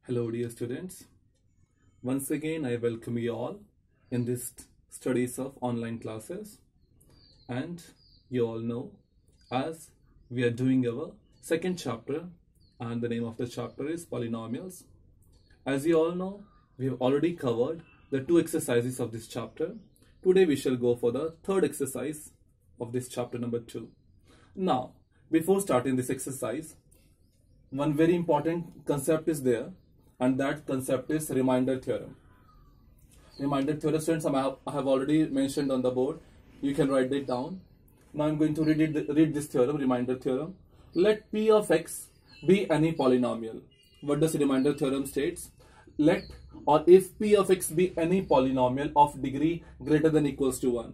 Hello dear students, once again I welcome you all in this studies of online classes, and you all know as we are doing our second chapter and the name of the chapter is polynomials. As you all know, we have already covered the two exercises of this chapter. Today we shall go for the third exercise of this chapter number 2. Now, before starting this exercise, one very important concept is there, and that concept is remainder theorem. Remainder theorem, students, I have already mentioned on the board. You can write it down. Now I'm going to read this theorem, remainder theorem. Let p of x be any polynomial. What does remainder theorem states? Let or if p of x be any polynomial of degree greater than equals to 1.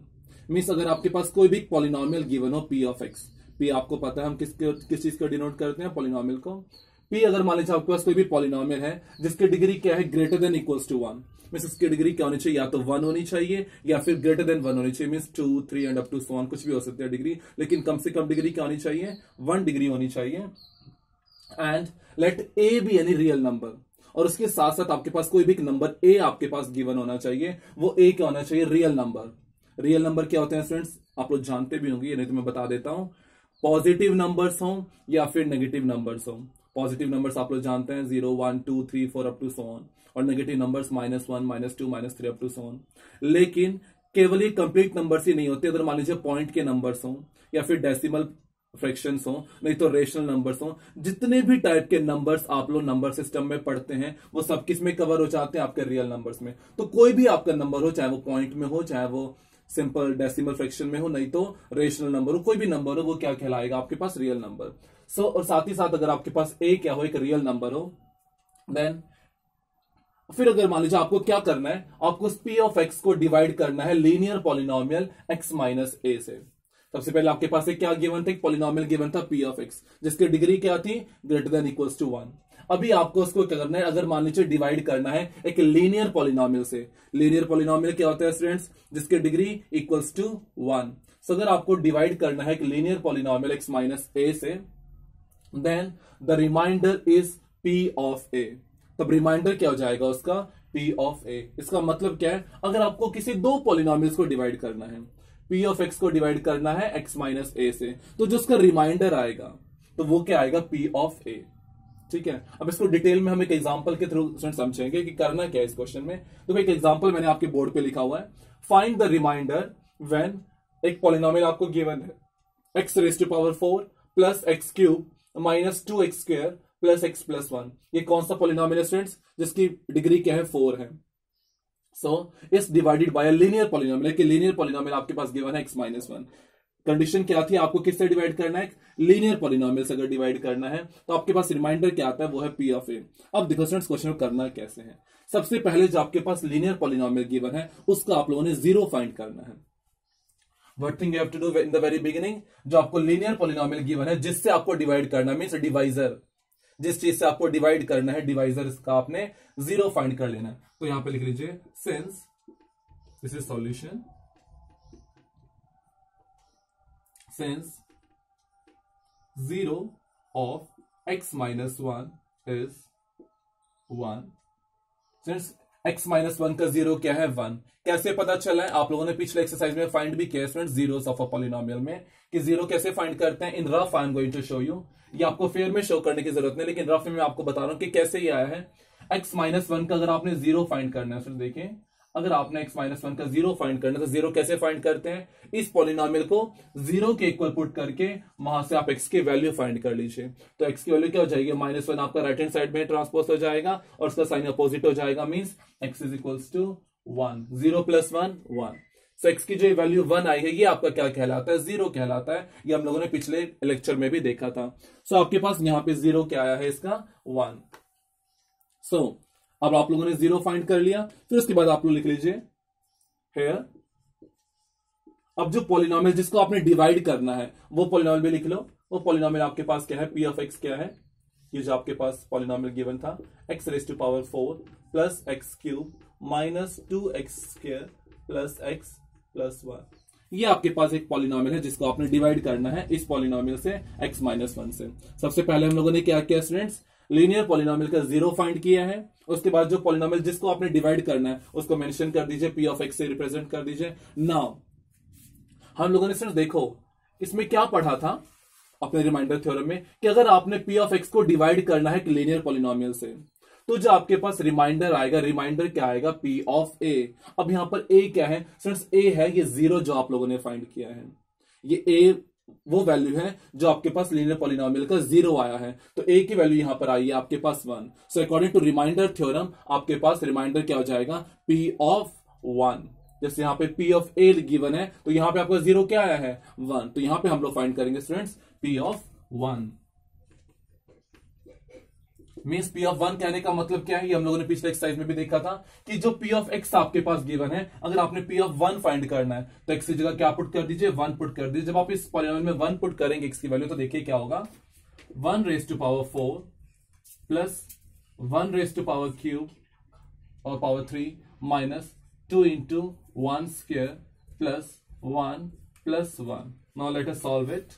Means अगर आपके पास कोई भी polynomial given हो p of x, p आपको पता है हम किस चीज को डिनोट करते हैं, polynomial को. p अगर मान लीजिए आपके पास कोई भी polynomial है जिसकी डिग्री क्या है, greater than equals to 1. Means उसकी डिग्री क्या होनी चाहिए, या तो 1 होनी चाहिए या फिर greater than 1 होनी चाहिए. Means 2, 3 and up to so on कुछ भी हो सकती है डिग्री, लेकिन कम से कम डिग्री क्या होनी चाहिए, 1 डिग्री होनी चाहिए. And let a be any real number, और उसके साथ साथ आपके पास कोई भी नंबर a आपके पास गिवन होना चाहिए. वो a क्या होना चाहिए, रियल नंबर. रियल नंबर क्या होते हैं स्टूडेंट्स, आप लोग जानते भी होंगे, नहीं तो मैं बता देता हूं. पॉजिटिव नंबर्स हो या फिर नेगेटिव नंबर्स हो. पॉजिटिव नंबर्स आप लोग जानते हैं 0, 1, 2, 3, 4 अप टू सो ऑन, और negative numbers -1, -2, -3 up to so on. लेकिन केवल ये कंप्लीट नंबर्स ही नहीं होते. अगर मान लीजिए पॉइंट के नंबर्स हो या फिर डेसिमल फ्रैक्शंस हो, नहीं तो रेशनल नंबर्स हो, जितने भी टाइप के नंबर्स आप लोग नंबर सिस्टम में पढ़ते हैं वो सब किस में कवर हो जाते हैं, आपके रियल नंबर्स में. तो कोई भी आपका नंबर हो, चाहे वो पॉइंट में हो, चाहे वो सिंपल डेसिमल फ्रैक्शन में हो, नहीं तो रेशनल नंबर हो, कोई भी नंबर हो, वो क्या कहलाएगा आपके पास, रियल नंबर. सो और साथ ही साथ अगर आपके पास a क्या हो, एक रियल नंबर हो, देन फिर अगर मान लीजिए आपको क्या करना है, आपको p ऑफ x को डिवाइड करना है linear polynomial x minus a से. सबसे पहले आपके पास एक क्या गिवन था, एक पॉलिनोमियल गिवन था p ऑफ x, जिसकी डिग्री क्या थी, ग्रेटर देन इक्वल्स टू 1. अभी आपको उसको क्या करना है, अगर मान लीजिए डिवाइड करना है एक लीनियर पॉलिनोमियल से. लीनियर पॉलिनोमियल क्या होता है स्टूडेंट्स, जिसकी डिग्री इक्वल्स टू 1. सो अगर आपको डिवाइड करना है एक linear polynomial x minus a से, then the remainder is p of a. तब रिमाइंडर क्या हो जाएगा उसका, p ऑफ a. इसका मतलब क्या है, अगर आपको किसी दो पॉलिनोमियल्स को डिवाइड करना है, p ऑफ x को डिवाइड करना है x माइनस a से, तो जो उसका रिमाइंडर आएगा तो वो क्या आएगा, p ऑफ a. ठीक है. अब इसको डिटेल में हम एक एग्जांपल के थ्रू समझेंगे कि करना क्या है इस क्वेश्चन में. तो एक एग्जांपल मैंने आपके बोर्ड पे लिखा हुआ है. फाइंड द रिमाइंडर व्हेन एक पॉलिनोमियल आपको गिवन है x raise to power 4 plus x cube minus 2x square plus x plus 1. ये कौन सा पॉलिनोमियल है स्टूडेंट्स, जिसकी डिग्री क्या है, 4 है. सो इस डिवाइडेड बाय लीनियर पॉलिनोमियल, कि लीनियर पॉलिनोमियल आपके पास गिवन है x माइनस 1. कंडीशन क्या थी, आपको किससे डिवाइड करना है, लीनियर पॉलिनोमियल से अगर डिवाइड करना है तो आपके पास रिमाइंडर क्या आता है, वो है p ऑफ a. अब देखो स्टूडेंट्स क्वेश्चन को करना कैसे है. सबसे पहले जो आपके पास लीनियर पॉलिनोमियल गिवन है उसका आप लोगों ने जीरो फाइंड करना है. What thing you have to do in the very beginning, जो आपको लीनियर पॉलिनोमियल गिवन है जिससे आपको डिवाइड करना है, मींस डिवाइजर, जिस चीज से आपको डिवाइड करना है, डिवाइजर इसका आपने जीरो फाइंड कर लेना है. तो यहां पे लिख लीजिए since this is solution, since 0 of x minus 1 is 1. Since x minus 1 का 0 क्या है, 1. कैसे पता चला है, आप लोगों ने पिछले एक्सरसाइज में फाइंड भी किया students, zeros of a polynomial में, कि जीरो कैसे फाइंड करते हैं. In rough I am going to show you. ये आपको फेयर में शो करने की जरूरत नहीं, लेकिन रफ में मैं आपको बता रहा हूं कि कैसे ये आया है. x माइनस 1 का अगर आपने जीरो फाइंड करना है, फिर देखिए अगर आपने x माइनस 1 का जीरो फाइंड करना है तो जीरो कैसे फाइंड करते हैं, इस पॉलिनोमियल को जीरो के इक्वल पुट करके वहां से आप x की वैल्यू फाइंड कर लीजिए. तो x की वैल्यू क्या हो जाएगी, -1 आपका राइट हैंड साइड में ट्रांसपोज हो जाएगा और उसका साइन अपोजिट हो जाएगा, means x is equals to 1. 0 + 1 1. So x की जो वैल्यू 1 आई है ये आपका क्या कहलाता है, जीरो कहलाता है. ये हम लोगों ने पिछले लेक्चर में भी देखा था. सो आपके पास यहां पे जीरो क्या आया है, इसका 1. सो अब आप लोगों ने जीरो फाइंड कर लिया. फिर उसके बाद आप लोग लिख लीजिए हेयर. अब जो पॉलिनोमियल जिसको आपने डिवाइड करना है वो पॉलिनोमियल भी लिख लो. वो पॉलिनोमियल आपके पास क्या है, p ऑफ x क्या है, ये जो आपके पास पॉलिनोमियल गिवन था x raise to power 4 plus x cube minus 2x square plus x plus 1. ये आपके पास एक पॉलिनोमियल है जिसको आपने डिवाइड करना है इस पॉलिनोमियल से x माइनस 1 से. सबसे पहले हम लोगों ने क्या किया स्टूडेंट्स, लीनियर पॉलिनोमियल का जीरो फाइंड किया है। उसके बाद जो पॉलिनोमियल जिसको आपने डिवाइड करना है उसको मेंशन कर दीजिए, पी ऑफ एक्स से रिप्रेजेंट कर दीजिए। नाउ हम लोगों ने सिर्फ देखो इसमें क्या पढ़ा था अपने रिमाइंडर थ्योरम में कि अगर आपने पी ऑफ एक्स को डिवाइड करना है लीनियर पॉलिनोमियल से तो जो आपके पास रिमाइंडर आएगा, रिमाइंडर क्या आएगा, पी ऑफ ए। अब यहां पर ए क्या है, सिर्फ ए है ये जीरो जो आप लोगों ने फाइंड किया है, ये ए वो वैल्यू है जो आपके पास लीनियर पॉलिनोमियल का जीरो आया है, तो ए की वैल्यू यहां पर आई है आपके पास 1। So according to remainder theorem आपके पास रिमाइंडर क्या हो जाएगा, पी ऑफ 1। जैसे यहां पे पी ऑफ ए गिवन है तो यहां पे आपका जीरो क्या आया है, 1, तो यहां पे हम लोग फाइंड करेंगे students P of 1। Means P of 1 कहने का मतलब क्या है, ये हम लोगों ने पिछले एक्सरसाइज में भी देखा था कि जो पी ऑफ एक्स आपके पास गिवन है, अगर आपने पी ऑफ 1 फाइंड करना है तो एक्स की जगह क्या पुट कर दीजिए, 1 पुट कर दीजिए। जब आप इस पॉलिनोमियल में 1 पुट करेंगे एक्स की वैल्यू तो देखिए क्या होगा, 1 raise to power 4 plus 1 raise to power cube और power 3 minus 2 into 1 square plus 1 plus 1। Now let us solve it.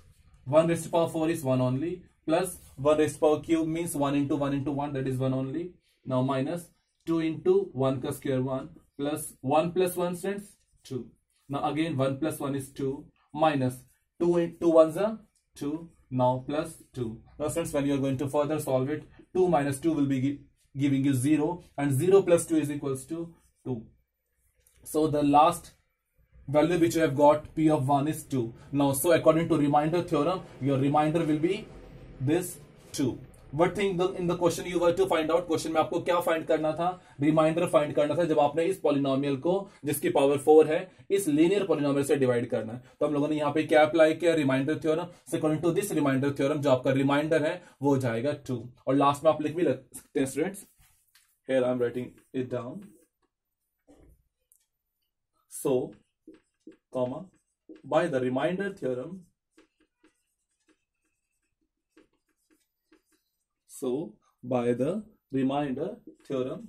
1 raised to power 4 is 1 only, plus 1 raised to power cube means 1 into 1 into 1, that is 1 only. Now minus 2 into 1 का square 1 plus 1 plus 1 stands 2. Now again 1 plus 1 is 2 minus 2 into 1 is 2. Now plus 2. Now friends, when you are going to further solve it, 2 minus 2 will be giving you 0 and 0 plus 2 is equals to 2. So the last value which you have got p of 1 is 2. Now so according to remainder theorem your remainder will be this 2. What thing in the question you were to find out, question में आपको क्या find करना था, reminder find करना था जब आपने इस पॉलिनोमियल को जिसकी पावर 4 है इस लीनियर पॉलिनोमियल से डिवाइड करना है। तो हम लोगों ने यहाँ पे क्या अप्लाई किया, remainder theorem. According to this remainder theorem जो आपका रिमाइंडर है वो हो जाएगा 2। और लास्ट में आप लिख भी सकते हैं students, here I am writing it down. So comma by the remainder theorem, so by the remainder theorem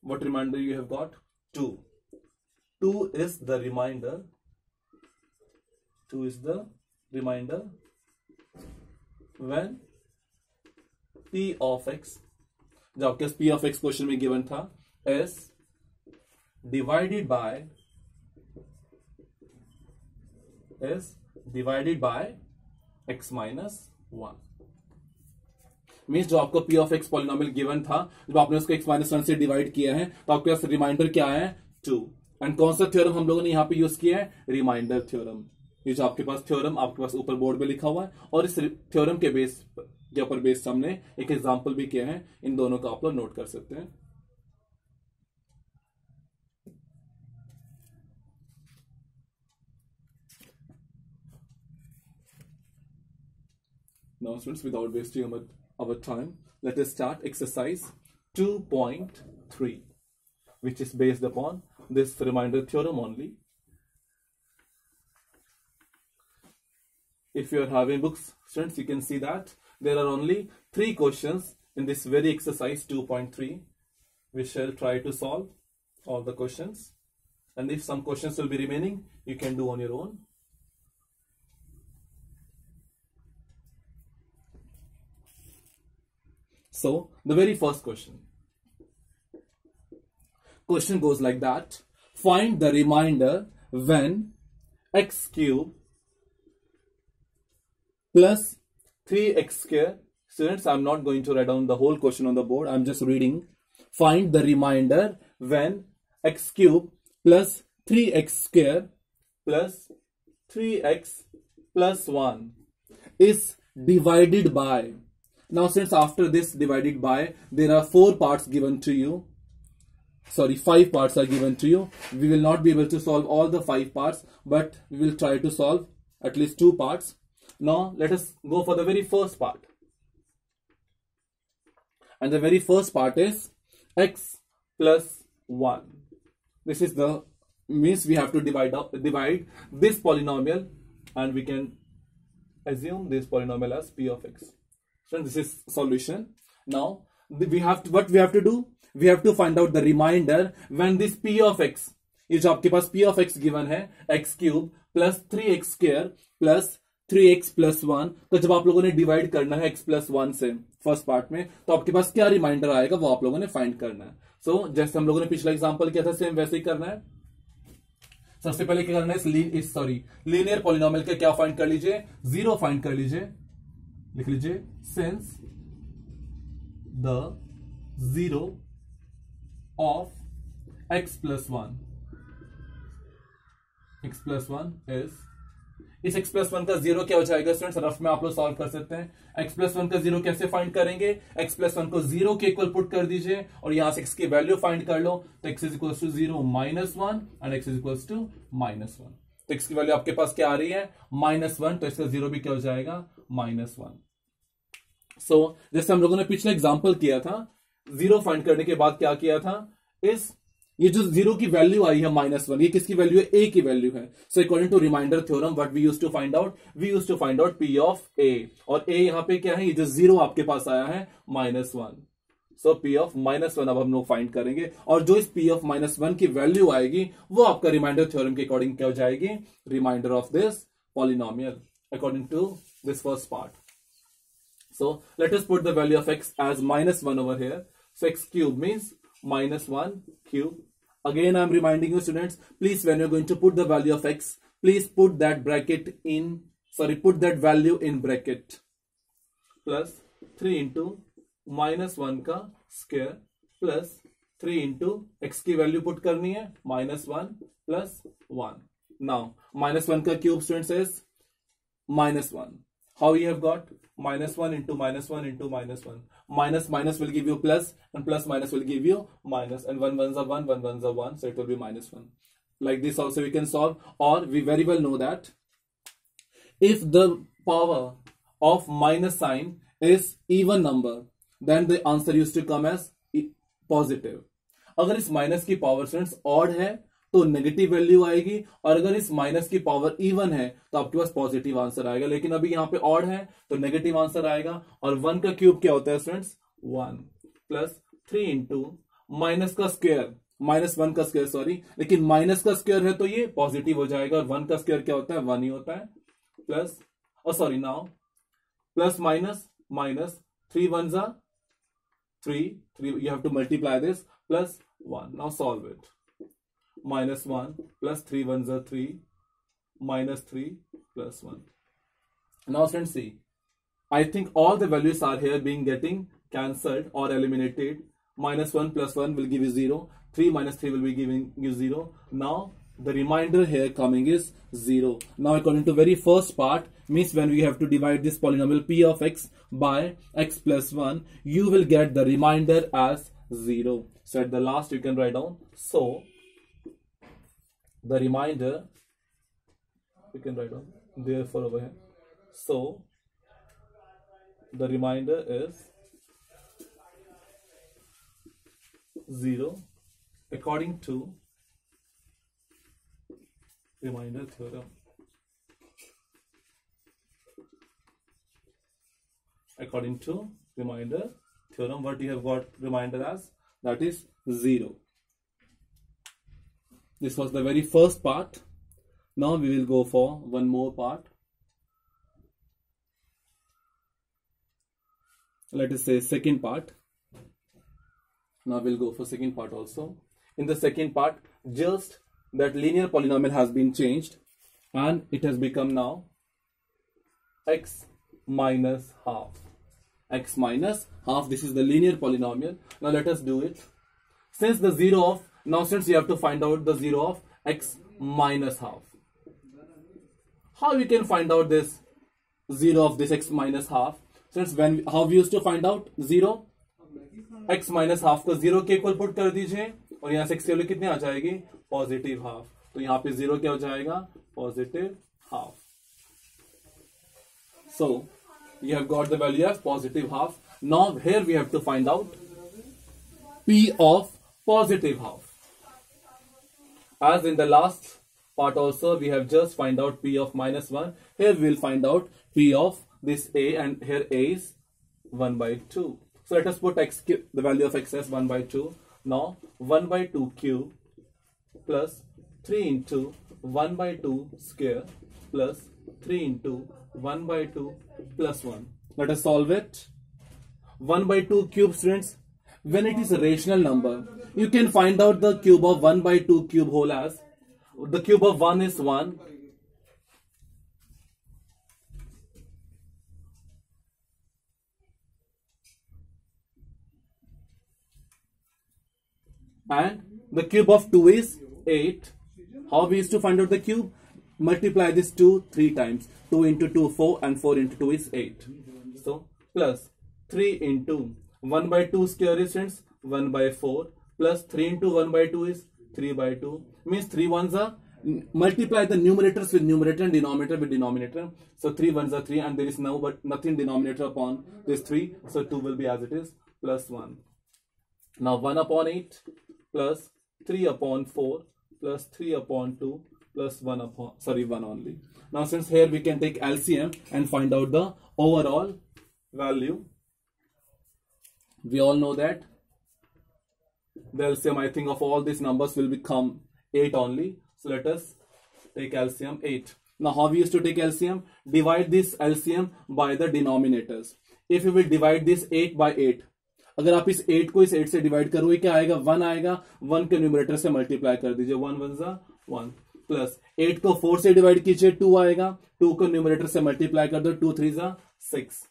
what remainder you have got, 2 is the remainder, 2 is the remainder when p of x जो आपके P of x question में given था S divided by x minus 1। Means जो आपको P of x polynomial given था जब आपने उसको एक्स माइनस 1 से डिवाइड किया है तो आपके पास रिमाइंडर क्या है, 2। एंड कौन सा थ्योरम हम लोगों ने यहां पे यूज किया है, रिमाइंडर थ्योरम। ये जो आपके पास थ्योरम आपके पास ऊपर बोर्ड पे लिखा हुआ है और इस थ्योरम के बेस के ऊपर बेस्ड हमने एक एग्जांपल भी किया है, इन दोनों को आप लोग नोट कर सकते हैं। Now students, without wasting our time, let us start exercise 2.3 which is based upon this remainder theorem only. If you are having books students, you can see that there are only 3 questions in this very exercise 2.3. We shall try to solve all the questions, and if some questions will be remaining, you can do on your own. So the very first question goes like that: find the remainder when x cube plus 3x square. Students, I'm not going to write down the whole question on the board. I'm just reading. Find the remainder when x cube plus 3x square plus 3x plus 1 is divided by. Now, since after this divided by, there are 4 parts given to you. Sorry, 5 parts are given to you. We will not be able to solve all the 5 parts, but we will try to solve at least 2 parts. Now let us go for the very first part, and the very first part is x plus 1. This is the means we have to divide this polynomial, and we can assume this polynomial as p of x. So this is solution. Now what we have to do, we have to find out the remainder when this p of x, ये जो आपके पास p of x given है x cube plus 3x square plus 3x plus 1। तो जब आप लोगों ने divide करना है x प्लस 1 से फर्स्ट पार्ट में, तो आपके पास क्या रिमाइंडर आएगा वो आप लोगों ने फाइंड करना है। सो जैसे हम लोगों ने पिछला एग्जांपल किया था सेम वैसे ही करना है। सबसे पहले क्या करना है, इस लीनियर पॉलिनोमियल का क्या फाइंड कर लीजिए, जीरो फाइंड कर लीजिए। लिख लीजिए since the zero of x plus 1, x plus 1 is, इस x प्लस 1 का जीरो क्या हो जाएगा स्टूडेंट्स, रफ में आप लोग सॉल्व कर सकते हैं। x प्लस 1 का जीरो कैसे फाइंड करेंगे, x प्लस 1 को जीरो के इक्वल पुट कर दीजिए और यहां से x की वैल्यू फाइंड कर लो। तो x is equal to 0 minus 1 and x is equal to minus 1। तो x की वैल्यू आपके पास क्या आ रही है, -1, तो इसका जीरो भी क्या हो जाएगा, -1। सो जैसे हम लोगों ने पिछला एग्जाम्पल किया था, जीरो फाइंड करने के बाद क्या किया था, ये जो जीरो की वैल्यू आई है -1, ये किसकी वैल्यू है, a की वैल्यू है। So according to remainder theorem what we used to find out, we used to find out p of a, और a यहां पे क्या है, ये जो जीरो आपके पास आया है -1। सो p ऑफ -1 अब हम लोग फाइंड करेंगे, और जो इस p ऑफ -1 की वैल्यू आएगी वो आपका रिमाइंडर थ्योरम के अकॉर्डिंग क्या हो जाएगी, remainder of this polynomial according to this first part. So let us put the value of x as -1 over here. So x cube means -1 cube. Again, I am reminding you students, please when you're going to put the value of x, please put that put that value in bracket. Plus 3 into -1 का square plus 3 into x की value put करनी है -1 plus 1. Now -1 का cube students is -1. How you have got -1 into -1 into -1. Minus will give you plus, and plus minus will give you minus, and 1 ones are 1, 1 ones are 1, so it will be -1. Like this also we can solve, or we very well know that if the power of minus sign is even number, then the answer used to come as positive. अगर इस minus की power students odd है तो negative value आएगी, और अगर इस minus की पावर इवन है तो आपके पास पॉजिटिव आंसर आएगा। लेकिन अभी यहां पे ऑड है तो नेगेटिव आंसर आएगा। और 1 का क्यूब क्या होता है स्टूडेंट्स, 1 प्लस 3 इंटू माइनस का स्क्वायर, -1 का स्क्वायर सॉरी, लेकिन माइनस का स्क्वायर है तो ये पॉजिटिव हो जाएगा, और 1 का स्क्वायर क्या होता है, 1 ही होता है। Plus sorry now plus minus minus, 3 1s are 3, you have to multiply this, plus 1. Now solve it. -1 plus 3 1s are 3, -3 plus 1. Now friends see, I think all the values are here getting cancelled or eliminated. -1 plus 1 will give you 0. 3 minus 3 will be giving you 0. Now the remainder here coming is 0. Now according to very first part, means when we have to divide this polynomial p of x by x plus 1, you will get the remainder as 0. So at the last you can write down, so the remainder you can write down therefore over here, so the remainder is 0 according to remainder theorem. According to remainder theorem, what you have got remainder as, that is 0. This was the very first part. Now we will go for one more part. Let us say second part. Now we'll go for second part also. In the second part, just that linear polynomial has been changed and it has become now x minus half. X minus half, this is the linear polynomial. Now let us do it. Since the 0 of, now since you have to find out the 0 of x minus half. How we can find out this 0 of this x minus half? Since how we used to find out 0? x minus half को 0 के equal put कर दीजिए, और यहाँ से x की value कितनी आ जाएगी, पॉजिटिव हाफ। तो यहाँ पे 0 क्या हो जाएगा, positive half. So you have got the value of positive half. Now here we have to find out p of positive half. As in the last part also, we have just find out p of -1. Here we will find out p of this a, and here a is 1 by 2. So let us put the value of x as 1 by 2. Now 1 by 2 cube plus 3 into 1 by 2 square plus 3 into 1 by 2 plus 1. Let us solve it. 1 by 2 cube, students. When it is a rational number, you can find out the cube of 1 by 2 cube whole as the cube of 1 is 1. And the cube of 2 is 8. How we used to find out the cube? Multiply this 2 3 times. 2 into 2 4 and 4 into 2 is 8. So plus 3 into 1 by 2 square is 1 by 4 plus 3 into 1 by 2 is 3 by 2. Means 3 ones are, multiply the numerators with numerator and denominator with denominator. So 3 ones are 3 and there is now but nothing denominator upon this 3. So 2 will be as it is plus 1. Now 1 upon 8 plus 3 upon 4 plus 3 upon 2 plus 1 upon, 1 only. Now since here we can take LCM and find out the overall value. We all know that the LCM, I think, of all these numbers will become 8 only. So let us take LCM 8. Now how we used to take LCM? Divide this LCM by the denominators. If you will divide this 8 by 8, अगर आप इस 8 को इस 8 से divide करोगे क्या आएगा? 1 आएगा. 1 के न्यूमरेटर से मल्टीप्लाई कर दीजिए. 1 1 जा 1 प्लस 8 को 4 से डिवाइड कीजिए. 2 आएगा. 2 को न्यूमरेटर से मल्टीप्लाई कर दो. 2 3 जा 6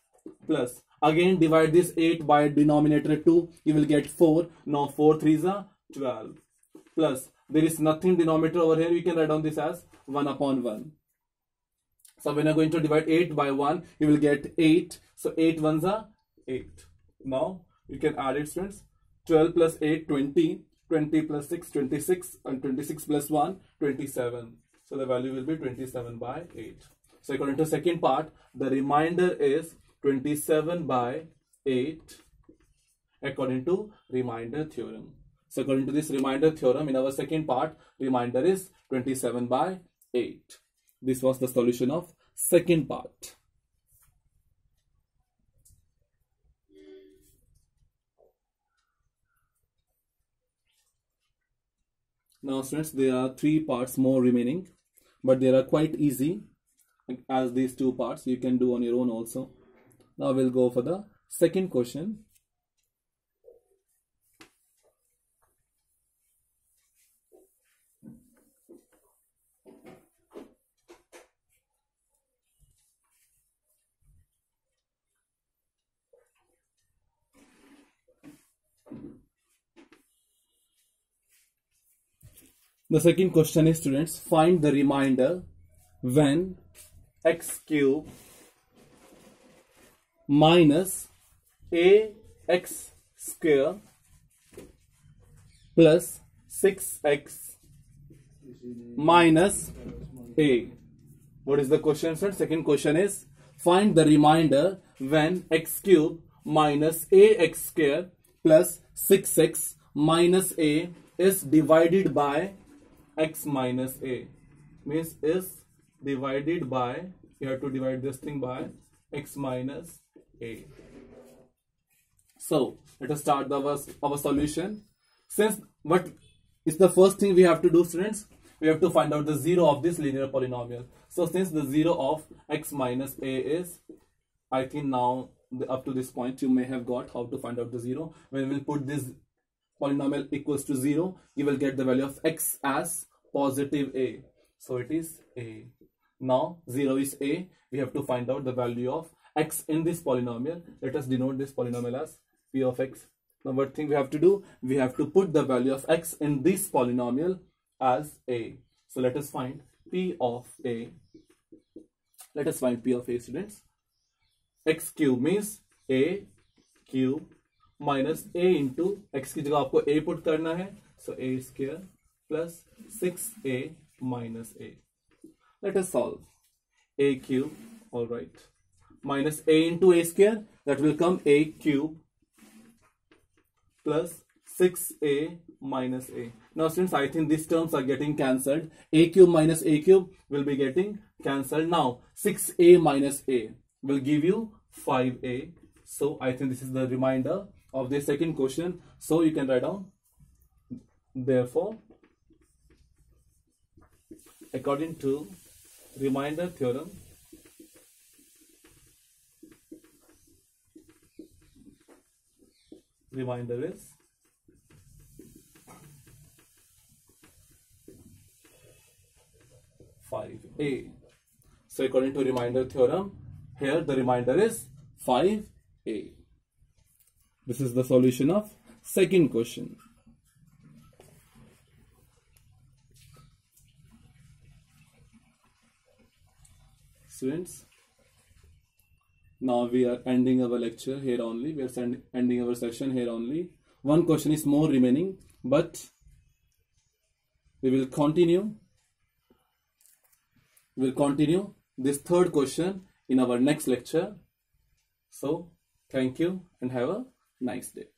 plus again divide this 8 by denominator 2. You will get 4. Now 4 3 जा 12 plus there is nothing denominator over here. You can write down this as 1 upon 1. So when you are going to divide 8 by 1, you will get 8. So 8 ones are 8. Now you can add it, students. 12 plus 8 20. 20 plus 6 26 and 26 plus 1 27. So the value will be 27 by 8. So according to second part, the remainder is 27 by 8 according to remainder theorem. So according to this remainder theorem, in our second part, remainder is 27 by 8. This was the solution of second part. Now students, there are 3 parts more remaining, but they are quite easy as these 2 parts. You can do on your own also. Now we'll go for the second question. The second question is, students, find the remainder when x cube minus ax square plus 6x minus a. What is the question, sir? Second question is, find the remainder when x cube minus ax square plus 6x minus a is divided by x minus a. Means is divided by, you have to divide this thing by x minus a. So let us start our solution. Since what is the first thing we have to do, students? We have to find out the 0 of this linear polynomial. So since the 0 of x minus a is, I think now up to this point you may have got how to find out the 0. When we will put this polynomial equals to 0, you will get the value of x as positive a. So it is a. Now 0 is a. We have to find out the value of x in this polynomial. Let us denote this polynomial as p of x. Now what thing we have to do? We have to put the value of x in this polynomial as a. So let us find p of a. Let us find p of a, students. X cube means a cube minus a into x की जगह आपको a put करना है. So a square plus 6a minus a. Let us solve. A cube, all right, minus a into a square, that will come a cube plus 6a minus a. Now students, I think these terms are getting cancelled. A cube minus a cube will be getting cancelled. Now 6a minus a will give you 5a. So I think this is the remainder of the second question. So you can write down, therefore according to remainder theorem, remainder is 5a. So according to remainder theorem, here the remainder is 5a. This is the solution of second question. Students, now we are ending our lecture here only. We are ending our session here only. One question is more remaining, but we will continue. We will continue this third question in our next lecture. So, thank you and have a nice day.